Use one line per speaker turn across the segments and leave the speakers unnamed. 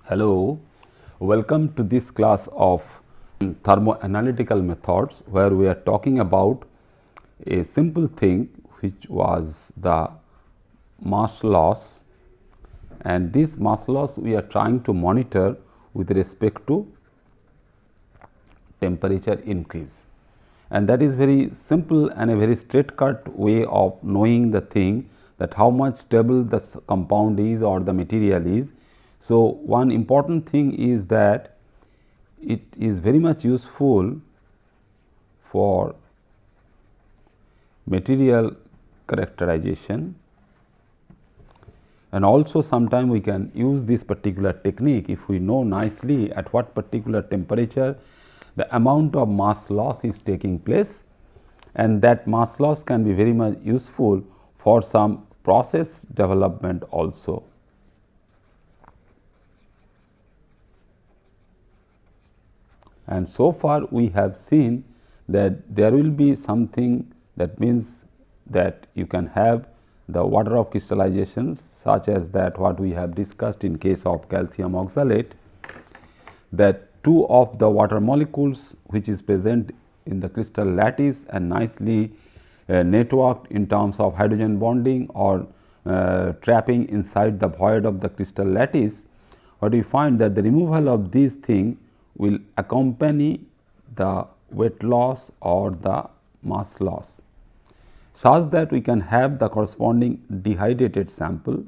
Hello, welcome to this class of thermoanalytical methods, where we are talking about a simple thing which was the mass loss, and this mass loss we are trying to monitor with respect to temperature increase, and that is very simple and a very straight cut way of knowing the thing, that how much stable the compound is or the material is. So, one important thing is that it is very much useful for material characterization, and also sometime we can use this particular technique if we know nicely at what particular temperature the amount of mass loss is taking place, and that mass loss can be very much useful for some process development also. And so far we have seen that there will be something, that means that you can have the water of crystallizations such as that what we have discussed in case of calcium oxalate, that two of the water molecules which is present in the crystal lattice and nicely networked in terms of hydrogen bonding or trapping inside the void of the crystal lattice, what we find that the removal of these thing will accompany the weight loss or the mass loss, such that we can have the corresponding dehydrated sample.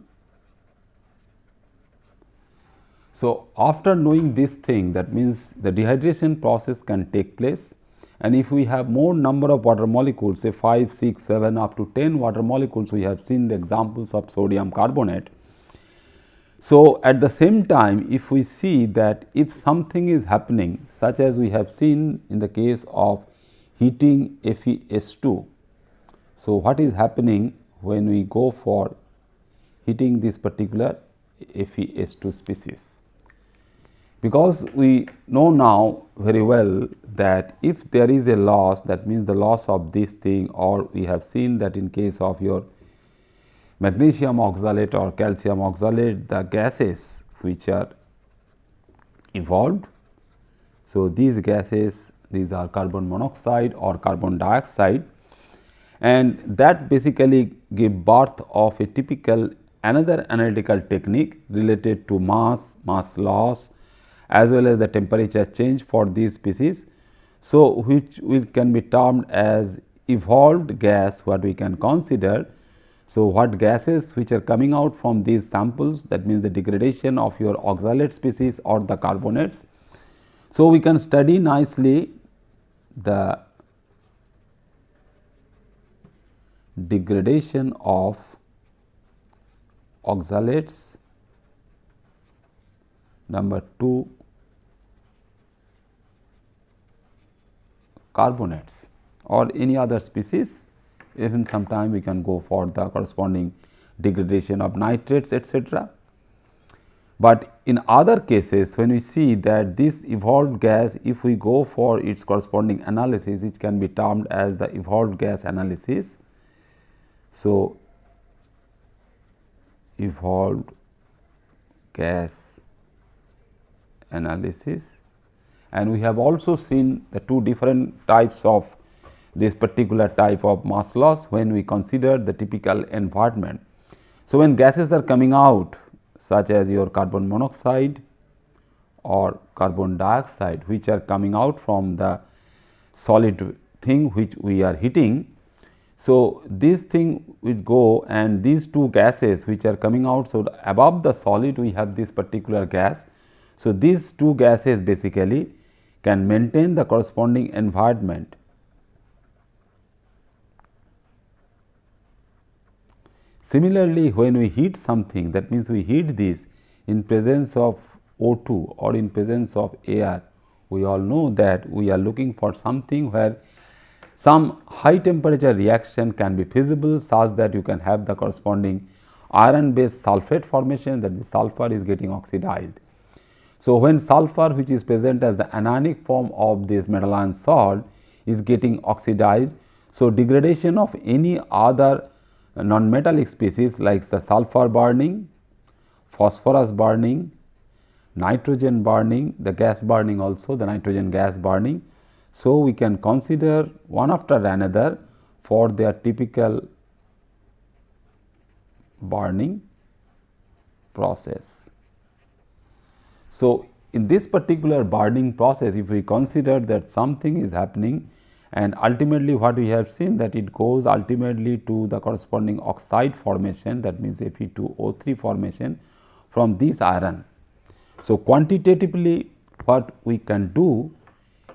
So, after knowing this thing, that means the dehydration process can take place, and if we have more number of water molecules, say 5, 6, 7 up to 10 water molecules, we have seen the examples of sodium carbonate. So, at the same time, if we see that if something is happening, such as we have seen in the case of heating FeS2. So, what is happening when we go for heating this particular FeS2 species? Because we know now very well that if there is a loss, that means the loss of this thing, or we have seen that in case of your magnesium oxalate or calcium oxalate, the gases which are evolved. So, these gases, these are carbon monoxide or carbon dioxide, and that basically give birth of a typical another analytical technique related to mass loss as well as the temperature change for these species. So, which can be termed as evolved gas, what we can consider. So, what gases which are coming out from these samples, that means the degradation of your oxalate species or the carbonates. So, we can study nicely the degradation of oxalates, number 2 carbonates or any other species. Even sometime we can go for the corresponding degradation of nitrates, etc. But in other cases, when we see that this evolved gas, if we go for its corresponding analysis, it can be termed as the evolved gas analysis. So, evolved gas analysis, and we have also seen the two different types of this particular type of mass loss when we consider the typical environment. So, when gases are coming out, such as your carbon monoxide or carbon dioxide, which are coming out from the solid thing which we are heating. So, this thing will go, and these two gases which are coming out. So, above the solid we have this particular gas. So, these two gases basically can maintain the corresponding environment. Similarly, when we heat something, that means we heat this in presence of O2 or in presence of air, we all know that we are looking for something where some high temperature reaction can be feasible, such that you can have the corresponding iron based sulphate formation, that the sulfur is getting oxidized. So, when sulfur, which is present as the anionic form of this metal ion salt, is getting oxidized, so degradation of any other non-metallic species like the sulfur burning, phosphorus burning, nitrogen burning, the gas burning also, the nitrogen gas burning. So, we can consider one after another for their typical burning process. So, in this particular burning process, if we consider that something is happening, and ultimately what we have seen, that it goes ultimately to the corresponding oxide formation, that means Fe2O3 formation from this iron. So, quantitatively what we can do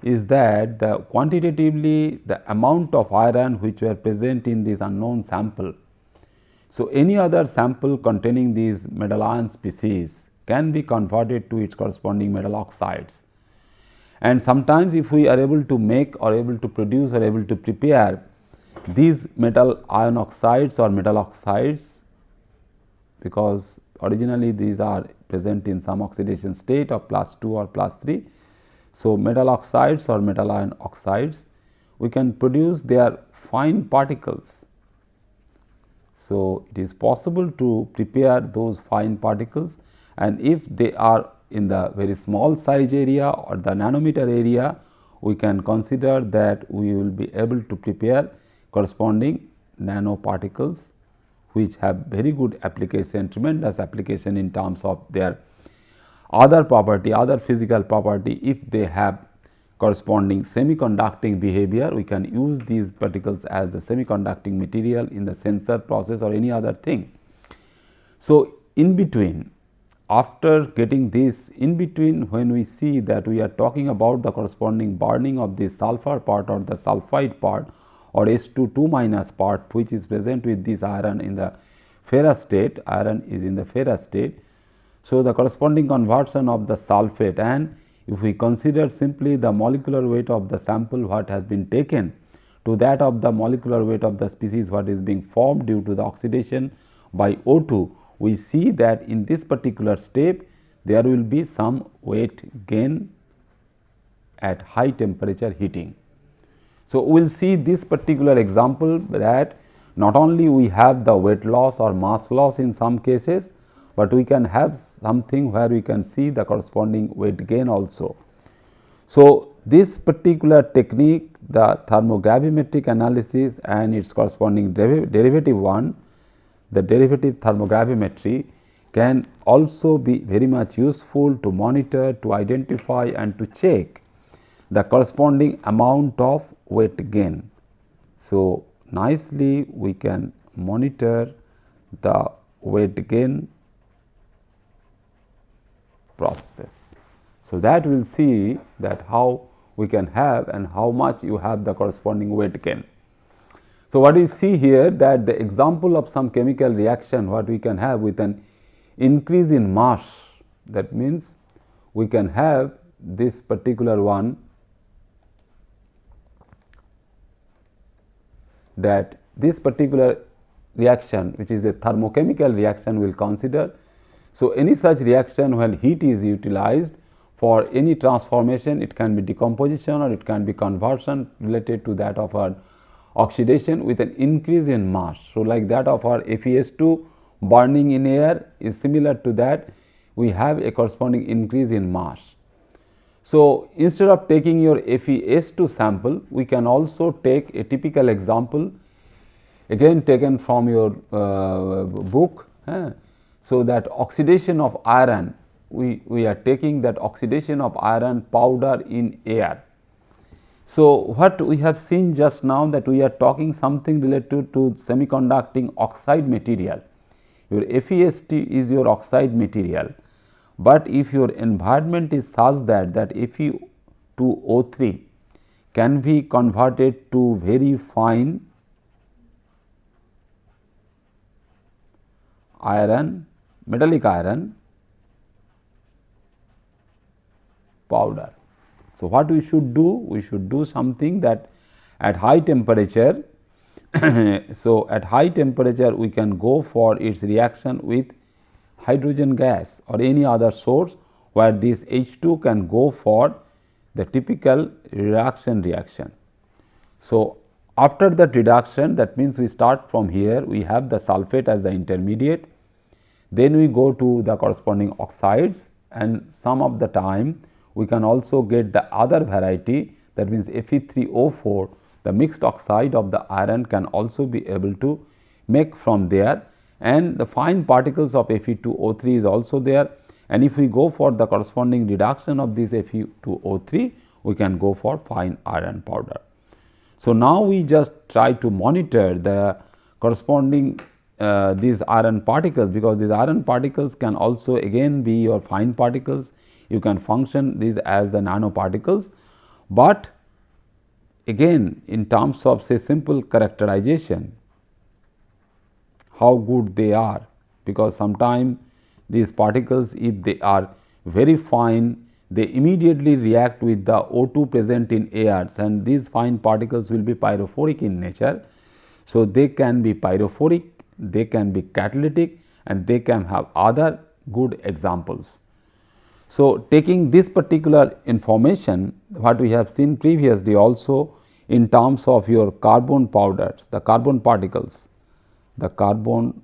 is that quantitatively the amount of iron which were present in this unknown sample. So, any other sample containing these metal ion species can be converted to its corresponding metal oxides. And sometimes if we are able to make or able to produce or able to prepare these metal ion oxides or metal oxides, because originally these are present in some oxidation state of +2 or +3. So, metal oxides or metal ion oxides, we can produce their fine particles. So, it is possible to prepare those fine particles, and if they are in the very small size area or the nanometer area, we can consider that we will be able to prepare corresponding nanoparticles which have very good application, tremendous application in terms of their other property, other physical property. If they have corresponding semiconducting behavior, we can use these particles as the semiconducting material in the sensor process or any other thing. So, in between, after getting this, in between, when we see that we are talking about the corresponding burning of the sulfur part or the sulphide part or H2 2 minus part, which is present with this iron in the ferrous state, iron is in the ferrous state. So, the corresponding conversion of the sulphate, and if we consider simply the molecular weight of the sample what has been taken to that of the molecular weight of the species what is being formed due to the oxidation by O2, we see that in this particular step there will be some weight gain at high temperature heating. So, we will see this particular example that not only we have the weight loss or mass loss in some cases, but we can have something where we can see the corresponding weight gain also. So, this particular technique, the thermogravimetric analysis and its corresponding derivative one, the derivative thermogravimetry, can also be very much useful to monitor, to identify and to check the corresponding amount of weight gain. So, nicely we can monitor the weight gain process. So, that we will see that how we can have and how much you have the corresponding weight gain. So, what we see here, that the example of some chemical reaction what we can have with an increase in mass, that means we can have this particular one, that this particular reaction which is a thermochemical reaction we will consider. So, any such reaction when heat is utilized for any transformation, it can be decomposition or it can be conversion related to that of our oxidation with an increase in mass. So, like that of our FeS2 burning in air is similar to that, we have a corresponding increase in mass. So, instead of taking your FeS2 sample, we can also take a typical example again taken from your book. So, that oxidation of iron, we are taking that oxidation of iron powder in air. So, what we have seen just now, that we are talking something related to semiconducting oxide material. Your FeSt is your oxide material, but if your environment is such that Fe2O3 can be converted to very fine iron, metallic iron powder. So, what we should do? We should do something that at high temperature, so at high temperature we can go for its reaction with hydrogen gas or any other source where this H2 can go for the typical reaction. So, after that reduction, that means we start from here, we have the sulphate as the intermediate, then we go to the corresponding oxides, and some of the time we can also get the other variety, that means Fe3O4, the mixed oxide of the iron can also be able to make from there, and the fine particles of Fe2O3 is also there, and if we go for the corresponding reduction of this Fe2O3, we can go for fine iron powder. So, now we just try to monitor the corresponding these iron particles, because these iron particles can also again be your fine particles. You can function these as the nanoparticles, but again in terms of say simple characterization, how good they are, because sometimes these particles, if they are very fine, they immediately react with the O2 present in airs, and these fine particles will be pyrophoric in nature. So, they can be pyrophoric, they can be catalytic, and they can have other good examples. So, taking this particular information, what we have seen previously also in terms of your carbon powders, the carbon particles, the carbon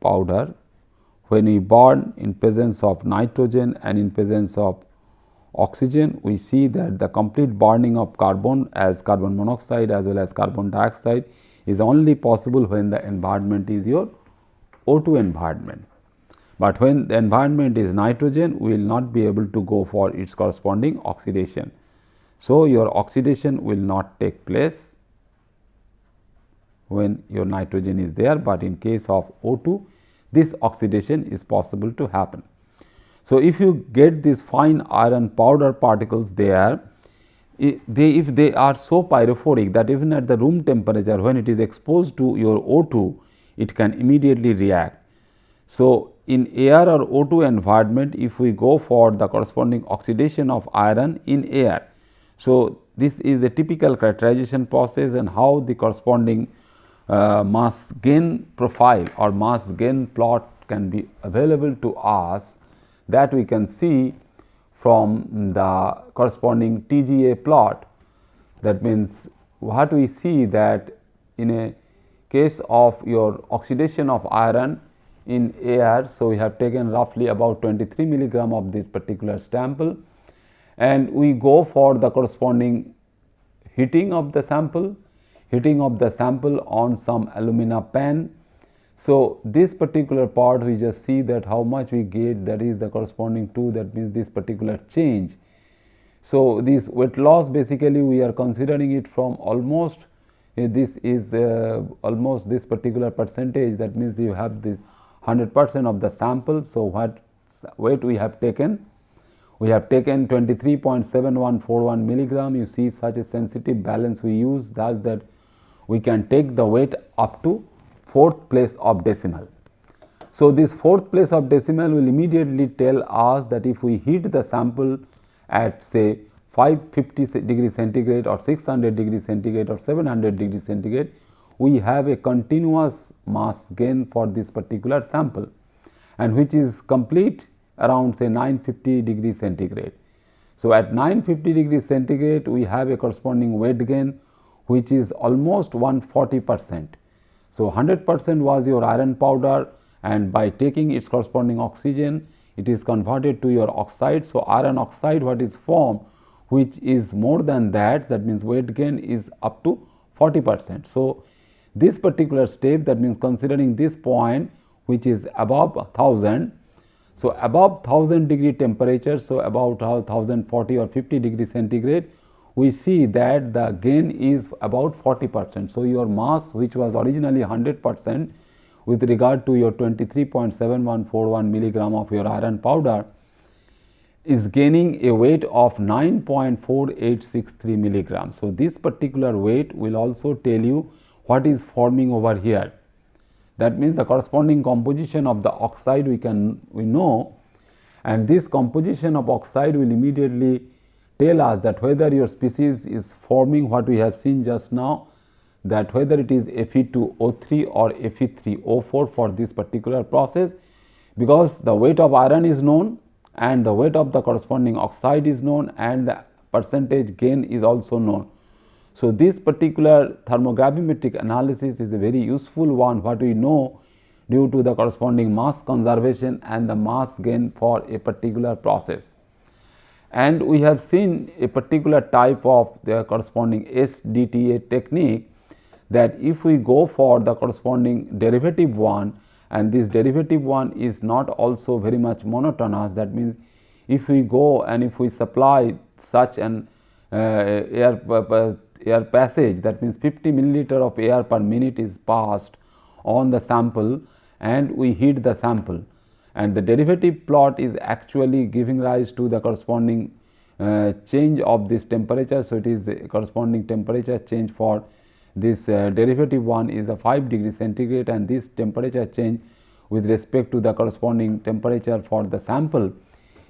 powder, when we burn in presence of nitrogen and in presence of oxygen, we see that the complete burning of carbon as carbon monoxide as well as carbon dioxide is only possible when the environment is your O2 environment. But when the environment is nitrogen, we will not be able to go for its corresponding oxidation. So, your oxidation will not take place when your nitrogen is there, but in case of O2, this oxidation is possible to happen. So, if you get these fine iron powder particles there, if they are so pyrophoric that even at the room temperature, when it is exposed to your O2, it can immediately react. So, in air or O2 environment, if we go for the corresponding oxidation of iron in air, so this is a typical characterization process, and how the corresponding mass gain profile or mass gain plot can be available to us, that we can see from the corresponding TGA plot. That means, what we see that in a case of your oxidation of iron in air, so we have taken roughly about 23 milligram of this particular sample, and we go for the corresponding heating of the sample, on some alumina pan. So, this particular part we just see that how much we get, that is the corresponding to, that means this particular change. So, this wet loss basically we are considering it from almost this is almost this particular percentage, that means you have this 100% of the sample. So, what weight we have taken? We have taken 23.7141 milligram. You see such a sensitive balance we use, thus that we can take the weight up to 4th place of decimal. So, this 4th place of decimal will immediately tell us that if we heat the sample at say 550 degree centigrade or 600 degree centigrade or 700 degree centigrade, we have a continuous mass gain for this particular sample, and which is complete around say 950 degree centigrade. So, at 950 degree centigrade we have a corresponding weight gain which is almost 140%. So, 100% was your iron powder, and by taking its corresponding oxygen, it is converted to your oxide. So, iron oxide what is formed, which is more than that, that means weight gain is up to 40%. So, this particular step, that means considering this point which is above 1000. So, above 1000 degree temperature, so about 1040 or 50 degree centigrade, we see that the gain is about 40%. So, your mass which was originally 100% with regard to your 23.7141 milligram of your iron powder is gaining a weight of 9.4863 milligram. So, this particular weight will also tell you what is forming over here. That means the corresponding composition of the oxide we know, and this composition of oxide will immediately tell us that whether your species is forming what we have seen just now, that whether it is Fe2O3 or Fe3O4 for this particular process, because the weight of iron is known and the weight of the corresponding oxide is known and the percentage gain is also known. So, this particular thermogravimetric analysis is a very useful one, what we know due to the corresponding mass conservation and the mass gain for a particular process. And we have seen a particular type of the corresponding SDTA technique, that if we go for the corresponding derivative one, and this derivative one is not also very much monotonous, that means if we go and if we supply such an air passage, that means 50 milliliter of air per minute is passed on the sample and we heat the sample, and the derivative plot is actually giving rise to the corresponding change of this temperature. So, it is the corresponding temperature change for this derivative one is a 5 degree centigrade, and this temperature change with respect to the corresponding temperature for the sample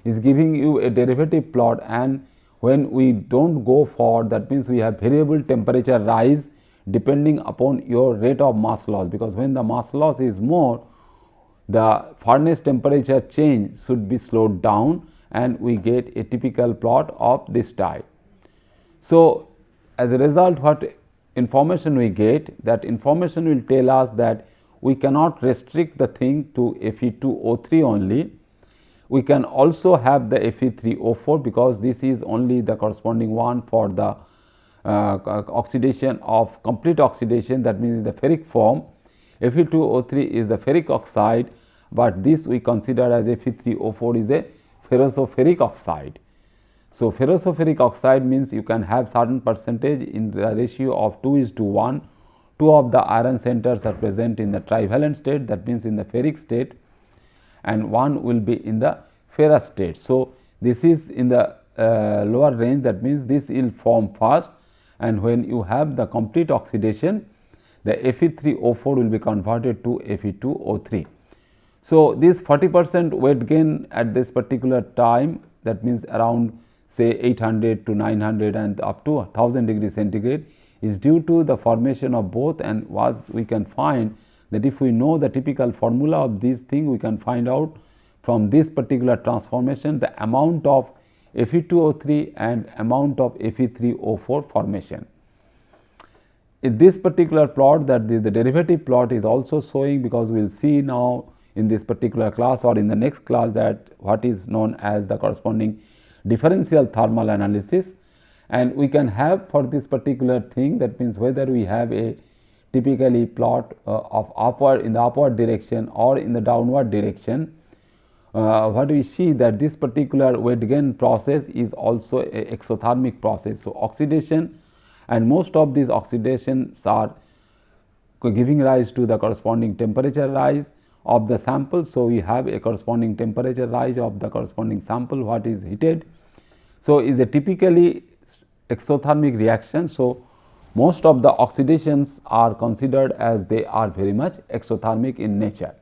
is giving you a derivative plot. And when we do not go for, that means we have variable temperature rise depending upon your rate of mass loss, because when the mass loss is more, the furnace temperature change should be slowed down and we get a typical plot of this type. So, as a result, what information we get, that information will tell us that we cannot restrict the thing to Fe2O3 only. We can also have the Fe3O4, because this is only the corresponding one for the oxidation of complete oxidation, that means in the ferric form. Fe2O3 is the ferric oxide, but this we consider as Fe3O4 is a ferrosoferric oxide. So, ferrosoferric oxide means you can have certain percentage in the ratio of 2:1. 2 of the iron centers are present in the trivalent state, that means in the ferric state, and 1 will be in the ferrous state. So, this is in the lower range, that means this will form first, and when you have the complete oxidation, the Fe3O4 will be converted to Fe2O3. So, this 40% weight gain at this particular time, that means around say 800 to 900 and up to 1000 degree centigrade, is due to the formation of both. And what we can find, that if we know the typical formula of this thing, we can find out from this particular transformation the amount of Fe2O3 and amount of Fe3O4 formation. In this particular plot, that the derivative plot is also showing, because we will see now in this particular class or in the next class that what is known as the corresponding differential thermal analysis. And we can have for this particular thing, that means whether we have a typically plot of upward in the upward direction or in the downward direction, what we see that this particular weight gain process is also a exothermic process. So, oxidation, and most of these oxidations are giving rise to the corresponding temperature rise of the sample. So, we have a corresponding temperature rise of the corresponding sample what is heated. So, is a typically exothermic reaction. So, most of the oxidations are considered as they are very much exothermic in nature.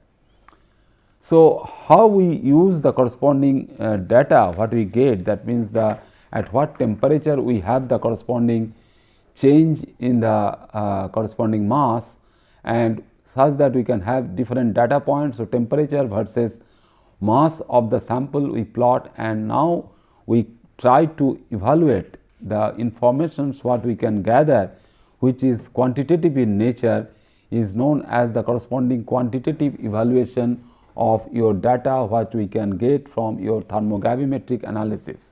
So, how we use the corresponding data what we get, that means the at what temperature we have the corresponding change in the corresponding mass, and such that we can have different data points. So, temperature versus mass of the sample we plot, and now we try to evaluate the informations what we can gather, which is quantitative in nature, is known as the corresponding quantitative evaluation of your data what we can get from your thermogravimetric analysis.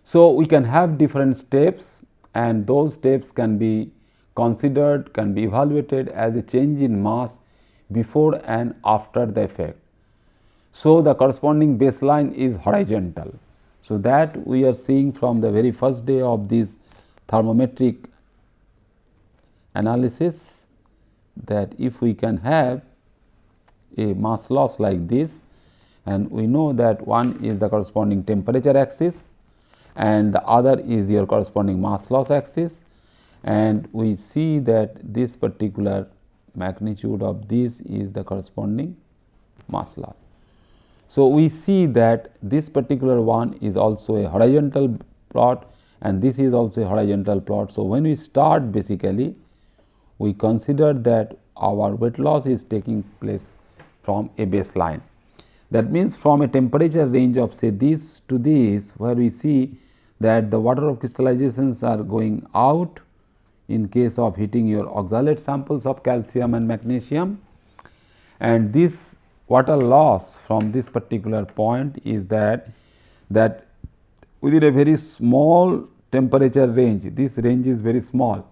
So, we can have different steps, and those steps can be considered, can be evaluated as a change in mass before and after the effect. So, the corresponding baseline is horizontal. So, that we are seeing from the very first day of this thermometric analysis, that if we can have a mass loss like this, and we know that one is the corresponding temperature axis and the other is your corresponding mass loss axis, and we see that this particular magnitude of this is the corresponding mass loss. So, we see that this particular one is also a horizontal plot and this is also a horizontal plot. So, when we start, basically we consider that our weight loss is taking place from a baseline. That means, from a temperature range of say this to this, where we see that the water of crystallizations are going out in case of heating your oxalate samples of calcium and magnesium, and this water loss from this particular point is that within a very small temperature range, this range is very small.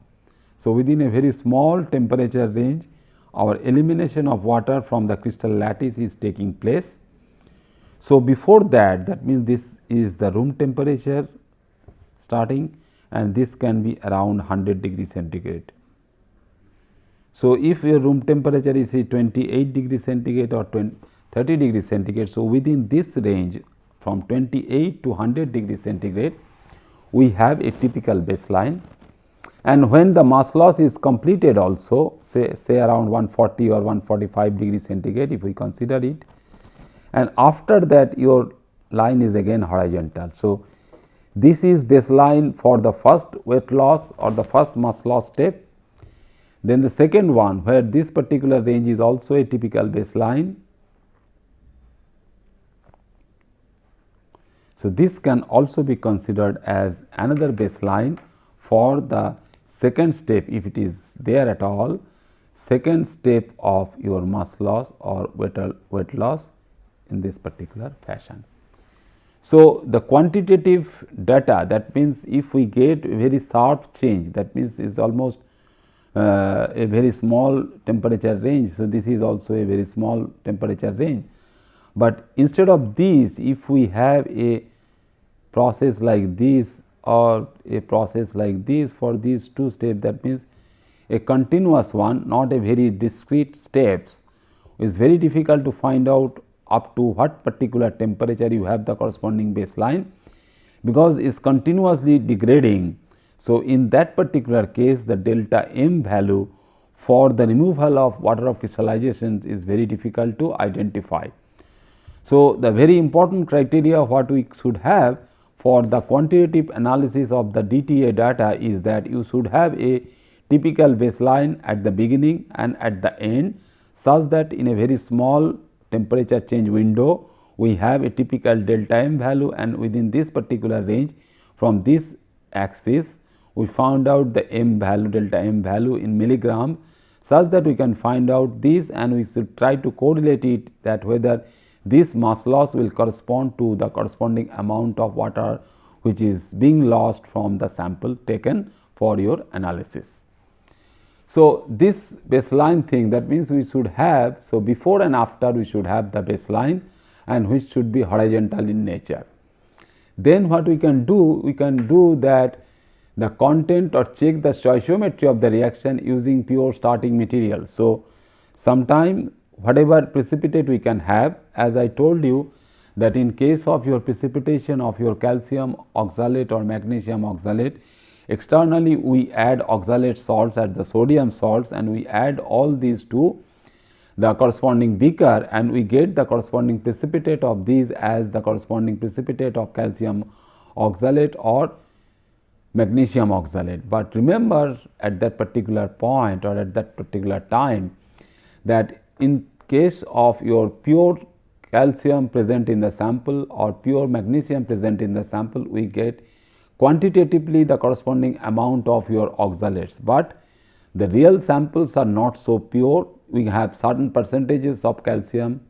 So, within a very small temperature range, our elimination of water from the crystal lattice is taking place. So, before that, that means this is the room temperature starting, and this can be around 100 degree centigrade. So, if your room temperature is 28 degree centigrade or 30 degree centigrade, so within this range from 28 to 100 degree centigrade, we have a typical baseline, and when the mass loss is completed also, say around 140 or 145 degree centigrade if we consider it, and after that your line is again horizontal. So, this is baseline for the first weight loss or the first mass loss step. Then the second one, where this particular range is also a typical baseline. So, this can also be considered as another baseline for the second step, if it is there at all, second step of your mass loss or weight loss in this particular fashion. So, the quantitative data, that means if we get a very sharp change, that means is almost a very small temperature range. So, this is also a very small temperature range, but instead of this, if we have a process like this or a process like this for these two steps, that means a continuous one, not a very discrete steps, is very difficult to find out up to what particular temperature you have the corresponding baseline, because it is continuously degrading. So, in that particular case, the delta m value for the removal of water of crystallization is very difficult to identify. So, the very important criteria what we should have for the quantitative analysis of the DTA data is that you should have a typical baseline at the beginning and at the end, such that in a very small temperature change window we have a typical delta m value, and within this particular range from this axis we found out the m value, delta m value in milligram, such that we can find out this, and we should try to correlate it that whether this mass loss will correspond to the corresponding amount of water which is being lost from the sample taken for your analysis. So, this baseline thing, that means we should have, so before and after we should have the baseline, and which should be horizontal in nature. Then what we can do that the content or check the stoichiometry of the reaction using pure starting material. So, sometime whatever precipitate we can have, as I told you that in case of your precipitation of your calcium oxalate or magnesium oxalate, externally we add oxalate salts as the sodium salts, and we add all these to the corresponding beaker, and we get the corresponding precipitate of these as the corresponding precipitate of calcium oxalate or magnesium oxalate. But remember at that particular point or at that particular time that in case of your pure calcium present in the sample or pure magnesium present in the sample, we get quantitatively the corresponding amount of your oxalates, but the real samples are not so pure. We have certain percentages of calcium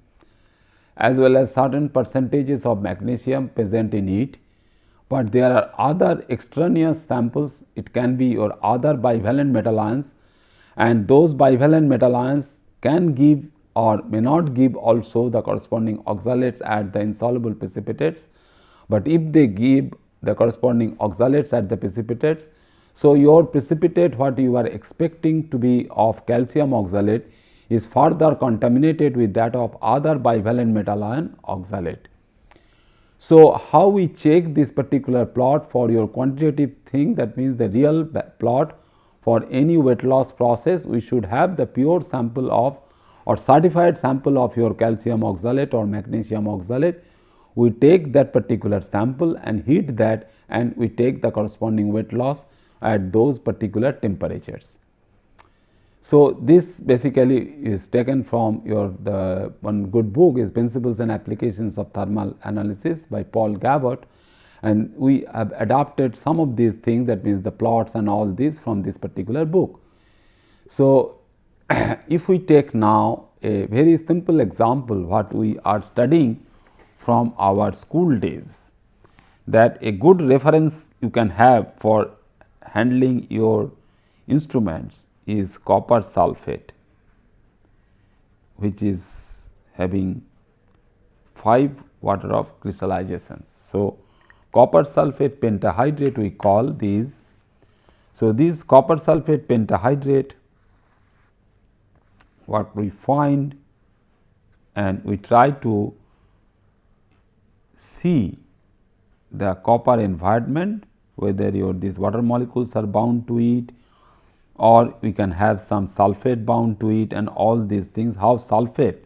as well as certain percentages of magnesium present in it, but there are other extraneous samples. It can be your other bivalent metal ions, and those bivalent metal ions can give or may not give also the corresponding oxalates at the insoluble precipitates, but if they give the corresponding oxalates at the precipitates, so your precipitate what you are expecting to be of calcium oxalate is further contaminated with that of other bivalent metal ion oxalate. So, how we check this particular plot for your quantitative thing, that means the real plot for any weight loss process, we should have the pure sample of or certified sample of your calcium oxalate or magnesium oxalate. We take that particular sample and heat that, and we take the corresponding weight loss at those particular temperatures. So, this basically is taken from the one good book is Principles and Applications of Thermal Analysis by Paul Gabott, and we have adapted some of these things, that means the plots and all this from this particular book. So, if we take now a very simple example what we are studying from our school days, that a good reference you can have for handling your instruments is copper sulphate, which is having 5 water of crystallizations. So, copper sulphate pentahydrate we call these. So, this copper sulphate pentahydrate, what we find and we try to see the copper environment, whether your these water molecules are bound to it, or we can have some sulphate bound to it, and all these things. How sulphate?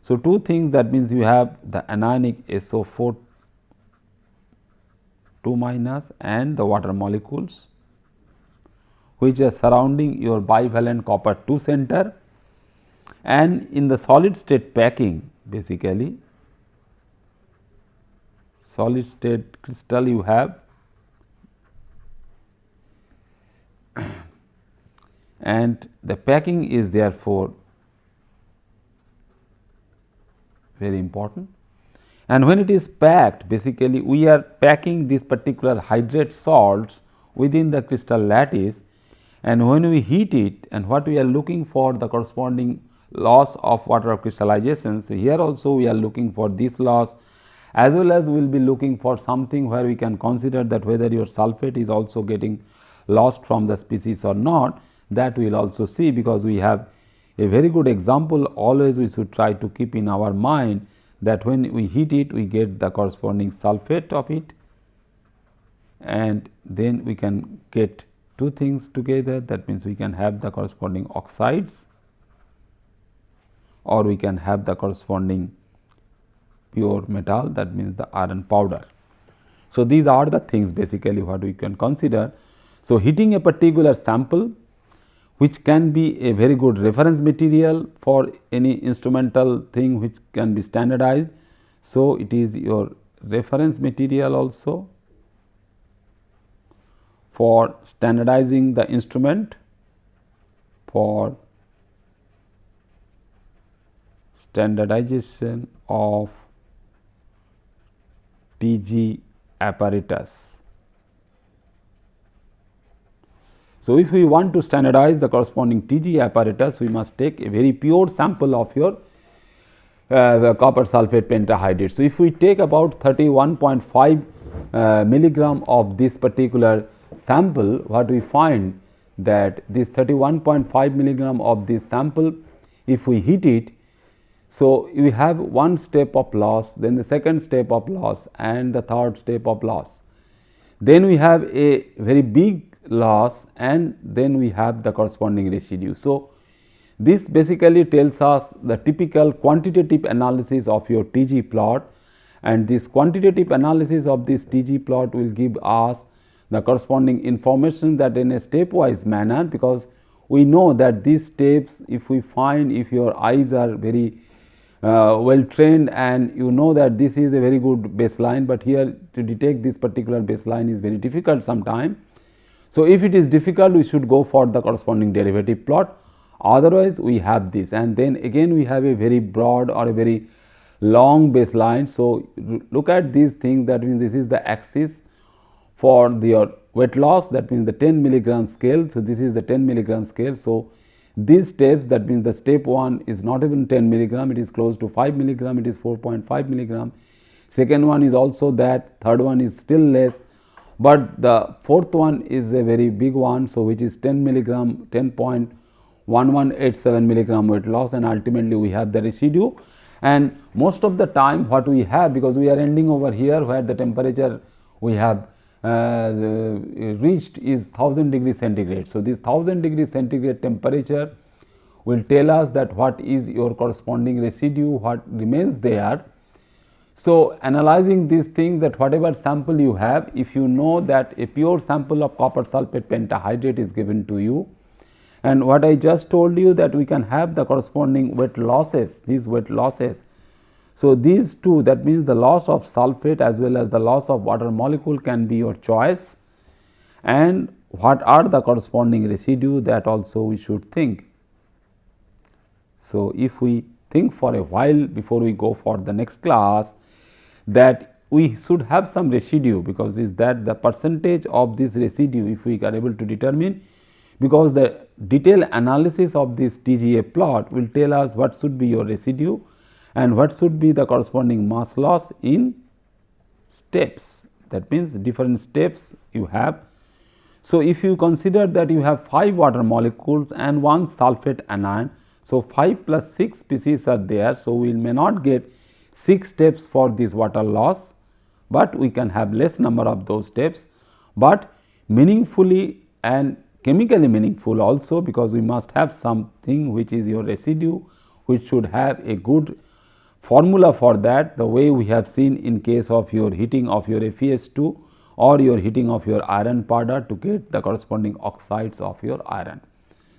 So, two things, that means you have the anionic SO4 2 minus and the water molecules which are surrounding your bivalent copper 2 center, and in the solid state packing, basically solid state crystal you have and the packing is therefore very important. And when it is packed, basically we are packing this particular hydrate salts within the crystal lattice, and when we heat it, and what we are looking for, the corresponding loss of water of crystallization. So, here also we are looking for this loss, as well as we will be looking for something where we can consider that whether your sulphate is also getting lost from the species or not. That we will also see, because we have a very good example. Always we should try to keep in our mind that when we heat it, we get the corresponding sulphate of it, and then we can get two things together. That means, we can have the corresponding oxides, or we can have the corresponding pure metal, that means the iron powder. So, these are the things basically what we can consider. So, heating a particular sample, which can be a very good reference material for any instrumental thing which can be standardized. So, it is your reference material also for standardizing the instrument, for standardization of TG apparatus. So, if we want to standardize the corresponding TG apparatus, we must take a very pure sample of your copper sulphate pentahydrate. So, if we take about 31.5 milligram of this particular sample, what we find that this 31.5 milligram of this sample, if we heat it, so we have one step of loss, then the second step of loss, and the third step of loss. Then we have a very big loss, and then we have the corresponding residue. So, this basically tells us the typical quantitative analysis of your TG plot, and this quantitative analysis of this TG plot will give us the corresponding information that in a stepwise manner, because we know that these steps, if we find, if your eyes are very well trained and you know that this is a very good baseline, but here to detect this particular baseline is very difficult sometime. So, if it is difficult, we should go for the corresponding derivative plot, otherwise we have this, and then again we have a very broad or a very long baseline. So, look at these things, that means this is the axis for your weight loss, that means the 10 milligram scale. So, this is the 10 milligram scale. So, these steps, that means the step 1 is not even 10 milligram, it is close to 5 milligram, it is 4.5 milligram. Second one is also that, third one is still less, but the fourth one is a very big one. So, which is 10 milligram, 10.1187 milligram weight loss, and ultimately we have the residue. And most of the time what we have, because we are ending over here where the temperature we have reached is 1000 degree centigrade. So, this 1000 degree centigrade temperature will tell us that what is your corresponding residue, what remains there. So, analyzing these things, that whatever sample you have, if you know that a pure sample of copper sulphate pentahydrate is given to you, and what I just told you that we can have the corresponding weight losses, these weight losses. So, these two, that means the loss of sulphate as well as the loss of water molecule can be your choice, and what are the corresponding residue, that also we should think. So, if we think for a while before we go for the next class, that we should have some residue, because is that the percentage of this residue if we are able to determine, because the detailed analysis of this TGA plot will tell us what should be your residue and what should be the corresponding mass loss in steps. That means different steps you have. So, if you consider that you have 5 water molecules and 1 sulfate anion, so 5 plus 6 species are there. So, we may not get 6 steps for this water loss, but we can have less number of those steps, but meaningfully and chemically meaningful also, because we must have something which is your residue, which should have a good formula for that, the way we have seen in case of your heating of your FeS2 or your heating of your iron powder to get the corresponding oxides of your iron.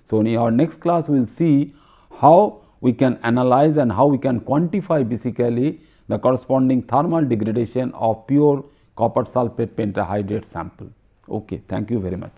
So, in our next class we will see how we can analyze and how we can quantify basically the corresponding thermal degradation of pure copper sulfate pentahydrate sample. Okay, thank you very much.